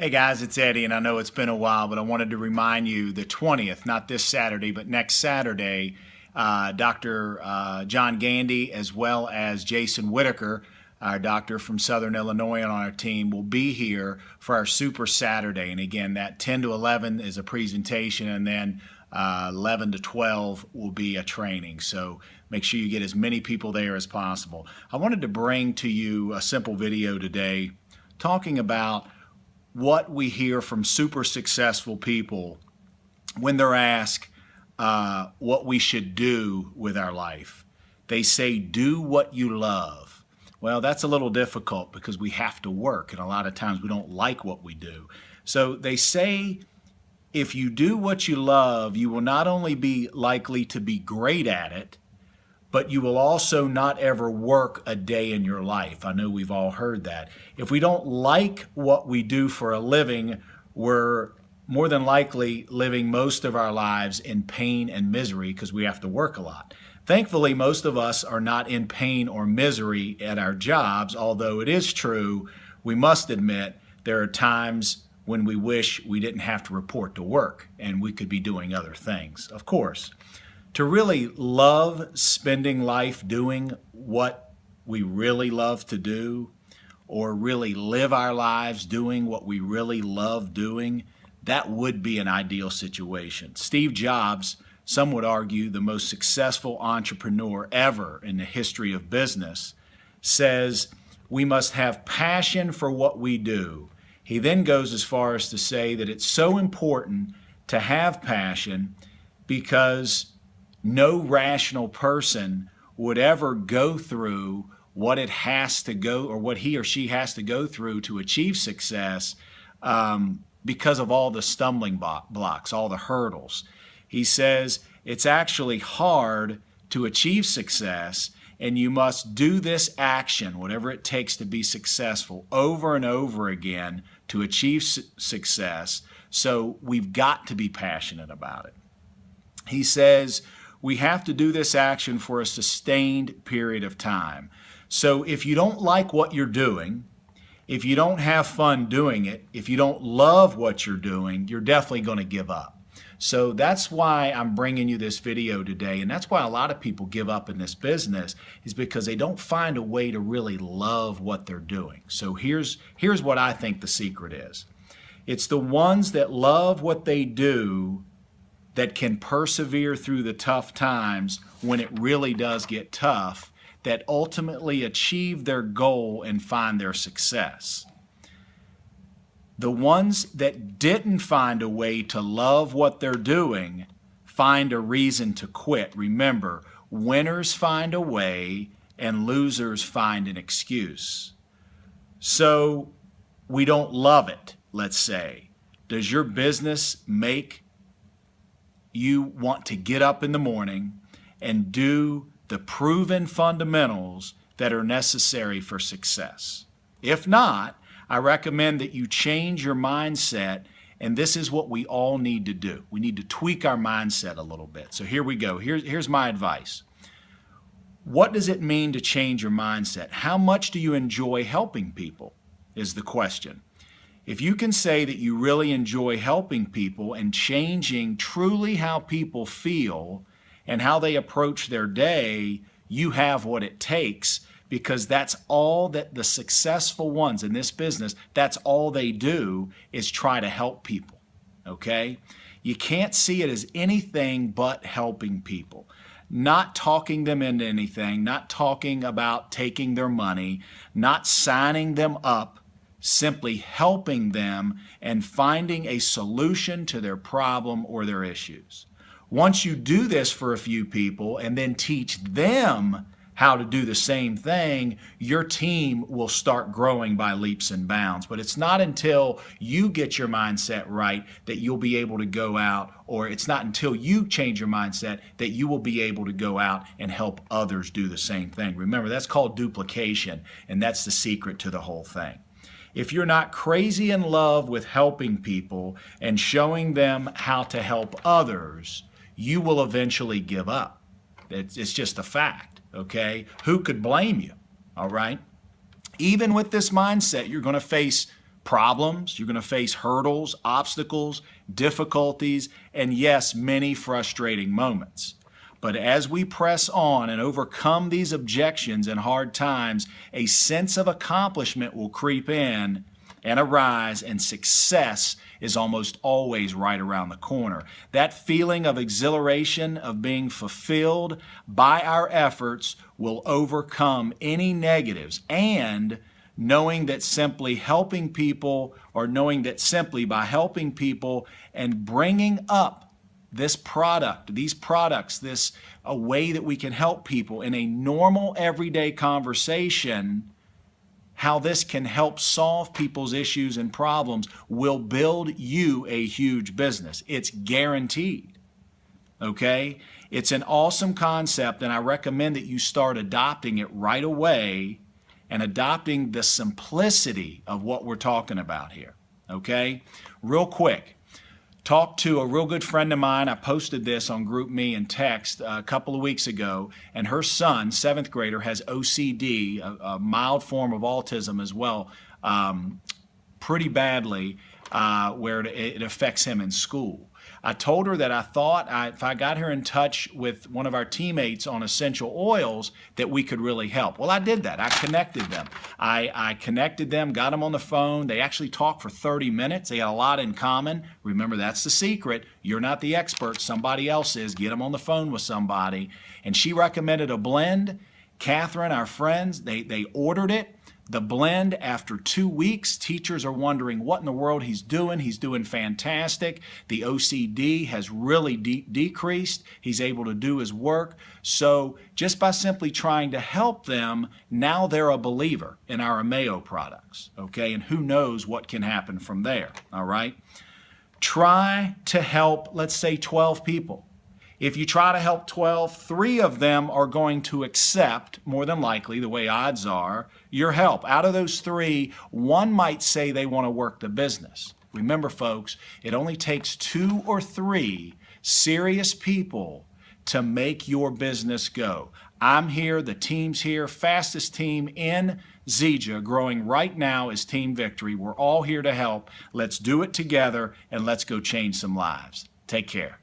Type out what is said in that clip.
Hey guys, it's Eddie, and I know it's been a while, but I wanted to remind you the 20th, not this Saturday, but next Saturday, Dr. John Gandy, as well as Jason Whitaker, our doctor from Southern Illinois on our team, will be here for our Super Saturday. And again, that 10 to 11 is a presentation, and then 11 to 12 will be a training. So make sure you get as many people there as possible. I wanted to bring to you a simple video today talking about what we hear from super successful people when they're asked what we should do with our life. They say, do what you love. Well, that's a little difficult because we have to work, and a lot of times we don't like what we do. So they say, if you do what you love, you will not only be likely to be great at it, but you will also not ever work a day in your life. I know we've all heard that. If we don't like what we do for a living, we're more than likely living most of our lives in pain and misery because we have to work a lot. Thankfully, most of us are not in pain or misery at our jobs, although it is true, we must admit, there are times when we wish we didn't have to report to work and we could be doing other things, of course. To really love spending life doing what we really love to do, or really live our lives doing what we really love doing, that would be an ideal situation. Steve Jobs, some would argue the most successful entrepreneur ever in the history of business, says we must have passion for what we do. He then goes as far as to say that it's so important to have passion because no rational person would ever go through what it has to go, or what he or she has to go through to achieve success because of all the stumbling blocks, all the hurdles. He says it's actually hard to achieve success, and you must do this action, whatever it takes to be successful, over and over again to achieve success. So we've got to be passionate about it. He says we have to do this action for a sustained period of time. So if you don't like what you're doing, if you don't have fun doing it, if you don't love what you're doing, you're definitely going to give up. So that's why I'm bringing you this video today, and that's why a lot of people give up in this business, is because they don't find a way to really love what they're doing. So here's what I think the secret is. It's the ones that love what they do that can persevere through the tough times when it really does get tough, that ultimately achieve their goal and find their success. The ones that didn't find a way to love what they're doing find a reason to quit. Remember, winners find a way and losers find an excuse. So we don't love it, let's say. Does your business make you want to get up in the morning and do the proven fundamentals that are necessary for success? If not, I recommend that you change your mindset, and this is what we all need to do. We need to tweak our mindset a little bit. So here we go. Here's my advice. What does it mean to change your mindset? How much do you enjoy helping people is the question. If you can say that you really enjoy helping people and changing truly how people feel and how they approach their day, you have what it takes, because that's all that the successful ones in this business, that's all they do is try to help people, okay? You can't see it as anything but helping people. Not talking them into anything, not talking about taking their money, not signing them up, simply helping them and finding a solution to their problem or their issues. Once you do this for a few people and then teach them how to do the same thing, your team will start growing by leaps and bounds. But it's not until you get your mindset right that you'll be able to go out, or it's not until you change your mindset that you will be able to go out and help others do the same thing. Remember, that's called duplication, and that's the secret to the whole thing. If you're not crazy in love with helping people and showing them how to help others, you will eventually give up. It's just a fact, okay? Who could blame you, all right? Even with this mindset, you're going to face problems, you're going to face hurdles, obstacles, difficulties, and yes, many frustrating moments. But as we press on and overcome these objections and hard times, a sense of accomplishment will creep in and arise, and success is almost always right around the corner. That feeling of exhilaration, of being fulfilled by our efforts, will overcome any negatives, and knowing that simply helping people, or knowing that simply by helping people and bringing up this product, these products, this a way that we can help people in a normal everyday conversation, how this can help solve people's issues and problems will build you a huge business. It's guaranteed. Okay? It's an awesome concept, and I recommend that you start adopting it right away and adopting the simplicity of what we're talking about here. Okay? Real quick. Talked to a real good friend of mine. I posted this on GroupMe and Text a couple of weeks ago, and her son, 7th grader, has OCD, a mild form of autism as well, pretty badly, where it affects him in school. I told her that I thought if I got her in touch with one of our teammates on essential oils, that we could really help. Well, I did that. I connected them. I connected them, got them on the phone. They actually talked for 30 minutes. They got a lot in common. Remember, that's the secret. You're not the expert. Somebody else is. Get them on the phone with somebody. And she recommended a blend. Catherine, our friends, they ordered it. The blend, after 2 weeks, teachers are wondering what in the world he's doing. He's doing fantastic. The OCD has really decreased. He's able to do his work. So just by simply trying to help them, now they're a believer in our Ameo products. Okay, and who knows what can happen from there. All right. Try to help, let's say, 12 people. If you try to help 12, 3 of them are going to accept, more than likely, the way odds are, your help. Out of those 3, 1 might say they want to work the business. Remember, folks, it only takes 2 or 3 serious people to make your business go. I'm here, the team's here, fastest team in Zija, growing right now is Team Victory. We're all here to help. Let's do it together, and let's go change some lives. Take care.